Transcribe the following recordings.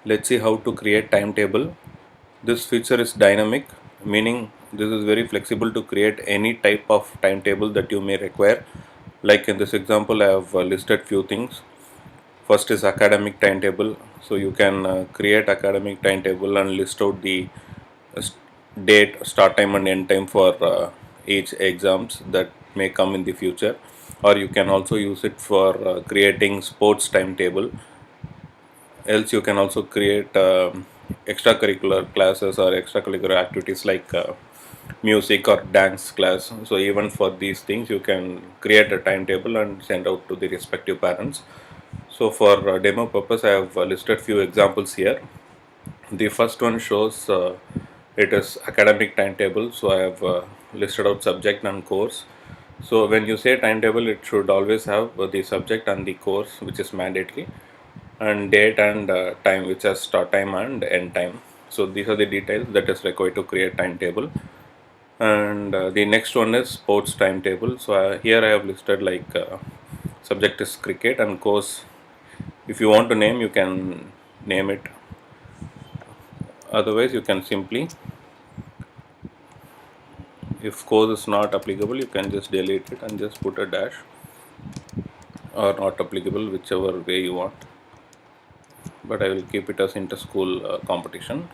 Let's see how to create timetable. This feature is dynamic, meaning this is very flexible to create any type of timetable that you may require. Like in this example, I have listed few things. First is academic timetable. So you can create academic timetable and list out the s- date, start time and end time for each exams that may come in the future. Or you can also use it for creating sports timetable. Else you can also create extracurricular classes or extracurricular activities like music or dance class. So even for these things you can create a timetable and send out to the respective parents. So for demo purpose I have listed few examples here. The first one shows it is academic timetable. So I have listed out subject and course. So when you say timetable, it should always have the subject and the course, which is mandatory, and date and time, which has start time and end time. So these are the details that is required to create timetable. And the next one is sports timetable. So here I have listed like subject is cricket and course. If you want to name, you can name it. Otherwise, you can simply, if course is not applicable, you can just delete it and just put a dash, or not applicable, whichever way you want. But I will keep it as inter-school competition.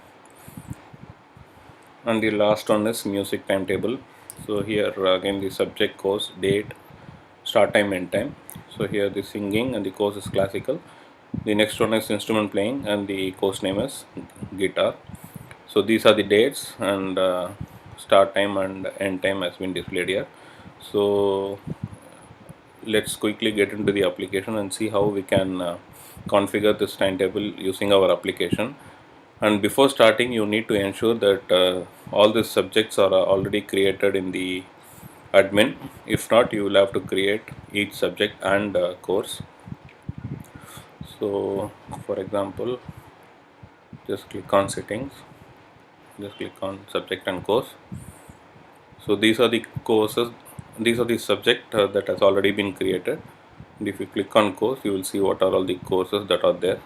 And the last one is music timetable. So here again the subject, course, date, start time, end time. So here the singing and the course is classical. The next one is instrument playing and the course name is guitar. So these are the dates, and start time and end time has been displayed here. So let's quickly get into the application and see how we can configure this timetable using our application. And before starting, you need to ensure that all these subjects are already created in the admin. If not, you will have to create each subject and course. So for example, just click on settings, just click on subject and course. So these are the courses, these are the subject that has already been created. And if you click on course, you will see what are all the courses that are there.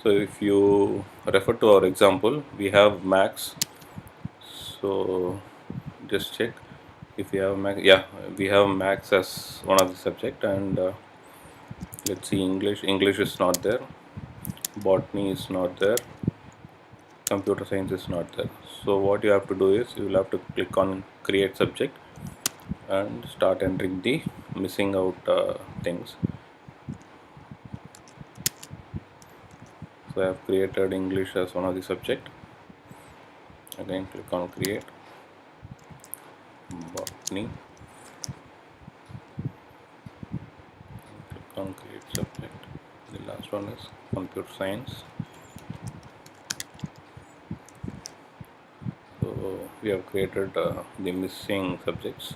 So if you refer to our example, we have max. So just check if we have max. Yeah, we have max as one of the subject. And let's see, English is not there, botany is not there, computer science is not there. So what you have to do is you will have to click on create subject and start entering the missing out things. So I have created English as one of the subject. Again click on create, botany, click on create subject. The last one is computer science. So we have created the missing subjects.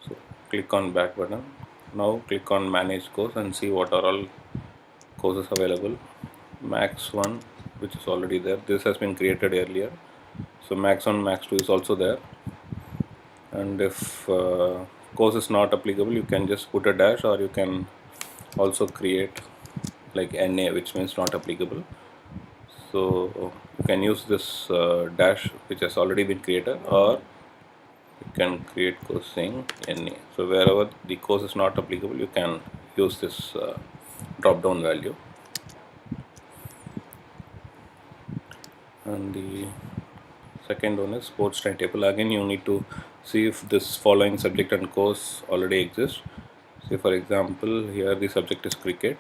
So click on back button. Now click on manage course and see what are all courses available. Max 1, which is already there, this has been created earlier. So max 1, max 2 is also there. And if course is not applicable, you can just put a dash, or you can also create like NA, which means not applicable. So you can use this dash which has already been created, or you can create course saying NA. So wherever the course is not applicable, you can use this drop down value. And the second one is sports timetable. Again, you need to see if this following subject and course already exists. Say for example, here the subject is cricket.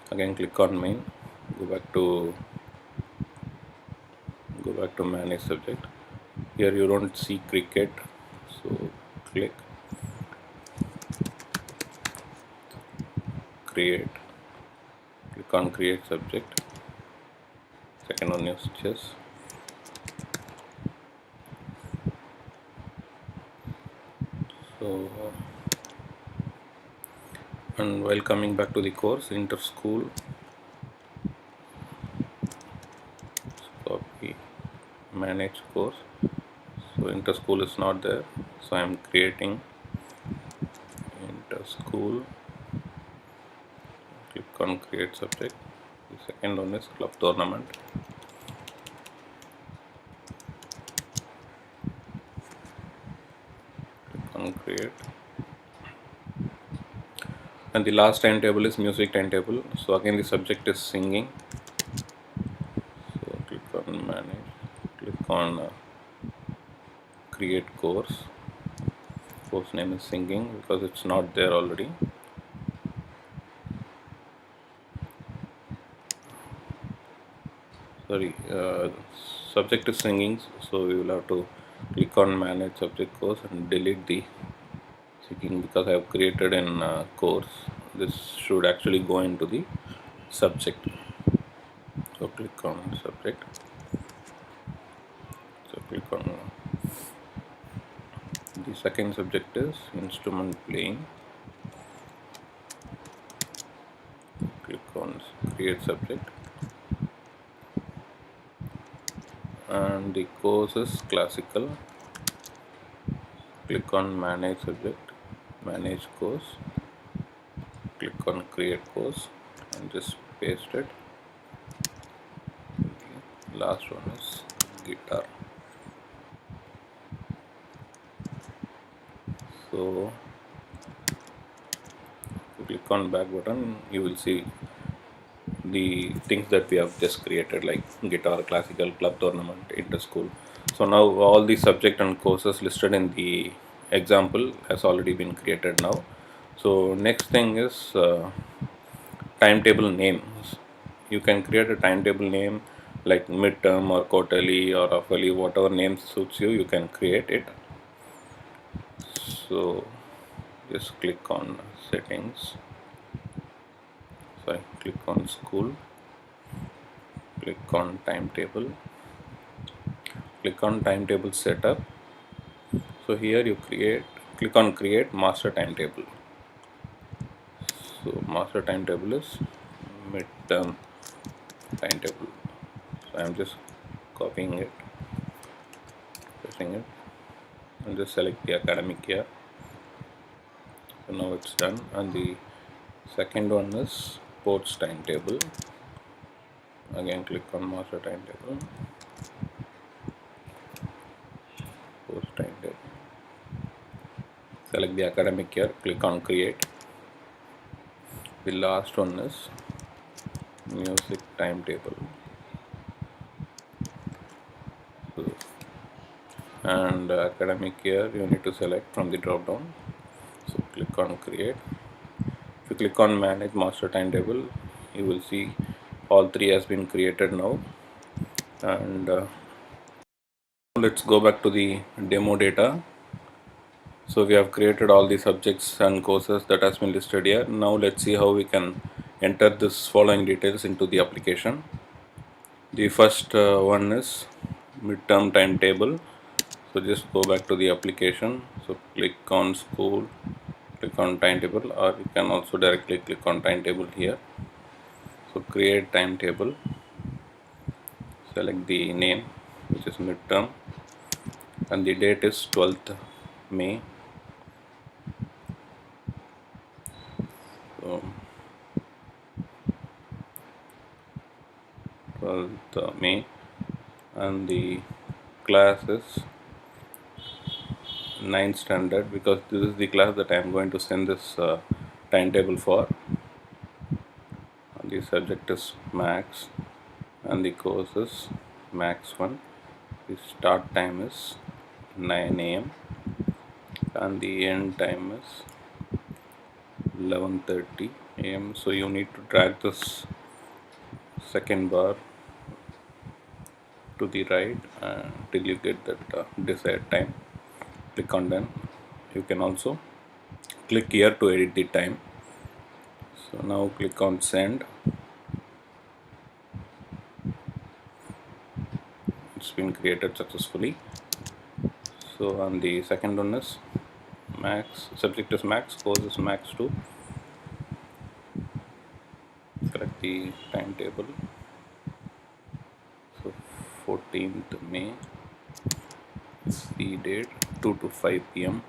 Again, click on main, go back to manage subject. Here you don't see cricket, so click create, click on create subject. Second one is chess. So and while coming back to the course, inter school, copy, manage course. So inter school is not there, so I am creating inter school. Click on create subject. The second one is club tournament. Click on create. And the last timetable is music timetable. So again the subject is singing. So click on manage. Click on create course. Course name is singing because it's not there already. Sorry, subject is singing, so we will have to click on manage subject course and delete the singing because I have created in course. This should actually go into the subject. So click on subject. So click on the second subject is instrument playing. Click on create subject, and the course is classical. Click on manage subject, manage course, click on create course and just paste it. Last one is guitar. So click on back button, you will see the things that we have just created, like guitar, classical, club tournament, inter school. So now all the subject and courses listed in the example has already been created now. So next thing is timetable names. You can create a timetable name like midterm or quarterly or hourly, whatever name suits you, you can create it. So just click on settings, sorry, click on school, click on timetable, click on timetable setup. So here you click on create master timetable. So master timetable is midterm timetable. So I am just copying it, pasting it, and just select the academic year. So now it's done. And the second one is sports timetable. Again click on master timetable, sports timetable, select the academic year, click on create. The last one is music timetable. So, and academic year you need to select from the drop down. So click on create. If you click on manage master timetable, you will see all three has been created now. And let's go back to the demo data. So we have created all the subjects and courses that has been listed here. Now let's see how we can enter this following details into the application. The first one is midterm timetable. So just go back to the application. So click on school, click on timetable, or you can also directly click on timetable here. So create timetable, select the name which is midterm, and the date is 12th May. So 12th May, and the class is 9th standard because this is the class that I am going to send this timetable for. And the subject is max, and the course is max 1. The start time is 9 a.m. and the end time is 11:30 a.m. So you need to drag this second bar to the right till you get that desired time. Click on done. You can also click here to edit the time. So now click on send. It's been created successfully. So on the second one is max, subject is max, course is max 2. Select the timetable. So 14th May is the date, 2 to 5 p.m.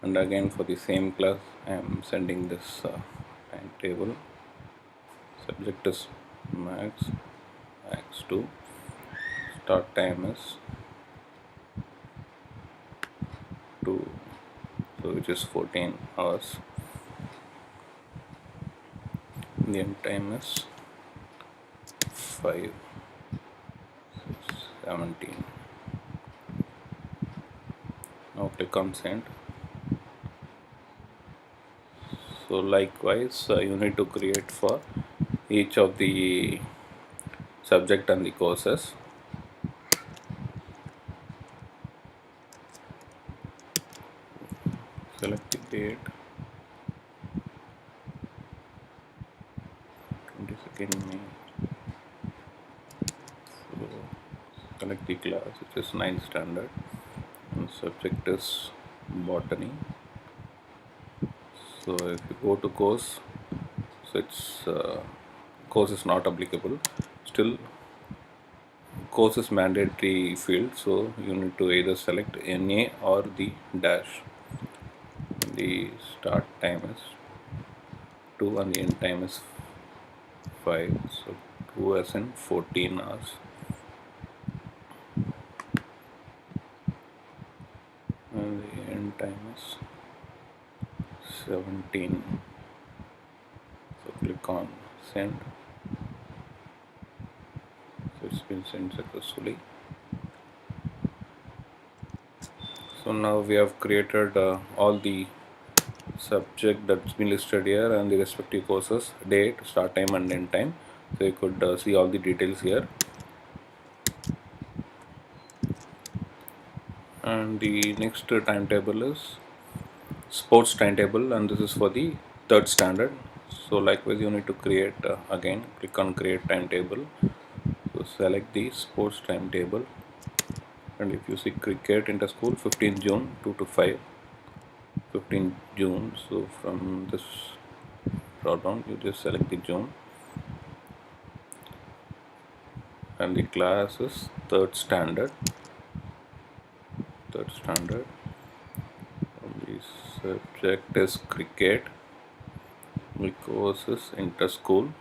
And again for the same class I am sending this timetable. Subject is max x2, start time is 2, so which is 14 hours, the end time is 5, 17. Now click on send. So likewise you need to create for each of the subject and the courses. Select the date, 22nd May. So select the class, which is 9th standard, and subject is botany. So if you go to course, so its course is not applicable. Still, course is mandatory field, so you need to either select NA or the dash. The start time is 2 and the end time is 5, so 2 as in 14 hours. And the end time is 17. So click on send. So it's been sent successfully. So now we have created all the subject that's been listed here and the respective courses, date, start time and end time. So you could see all the details here. And the next timetable is sports timetable, and this is for the third standard. So likewise you need to create again click on create timetable. So select the sports timetable, and if you see cricket inter school 15th June 2 to 5, 15th June. So from this drop down you just select the June, and the class is third standard, and the subject is cricket, the course is inter school,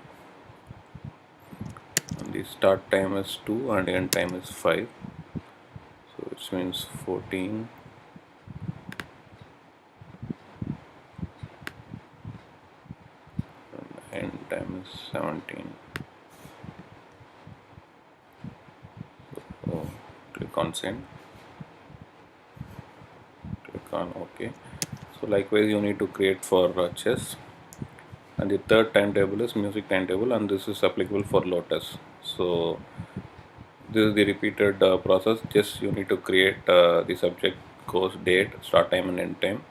and the start time is 2 and end time is 5, so which means 14, and end time is 17. So click on send, click on OK. So likewise you need to create for chess, and the third timetable is music timetable, and this is applicable for Lotus. So this is the repeated process. Just you need to create the subject, course, date, start time and end time,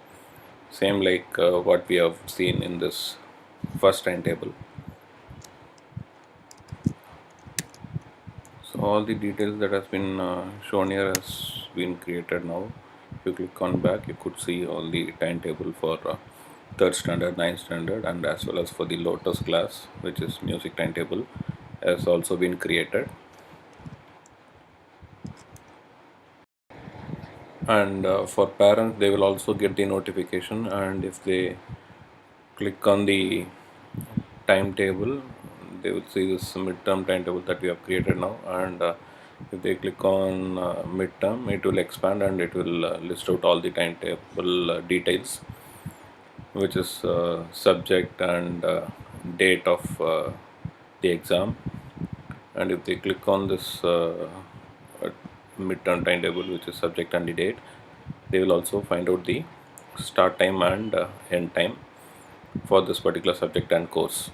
same like what we have seen in this first timetable. So all the details that has been shown here has been created now. If you click on back, you could see all the timetable for third standard, ninth standard, and as well as for the Lotus class, which is music timetable, has also been created. And for parents, they will also get the notification, and if they click on the timetable, they will see this midterm timetable that we have created now. And if they click on midterm, it will expand and it will list out all the timetable details, which is subject and date of the exam. And if they click on this midterm timetable, which is subject and the date, they will also find out the start time and end time for this particular subject and course.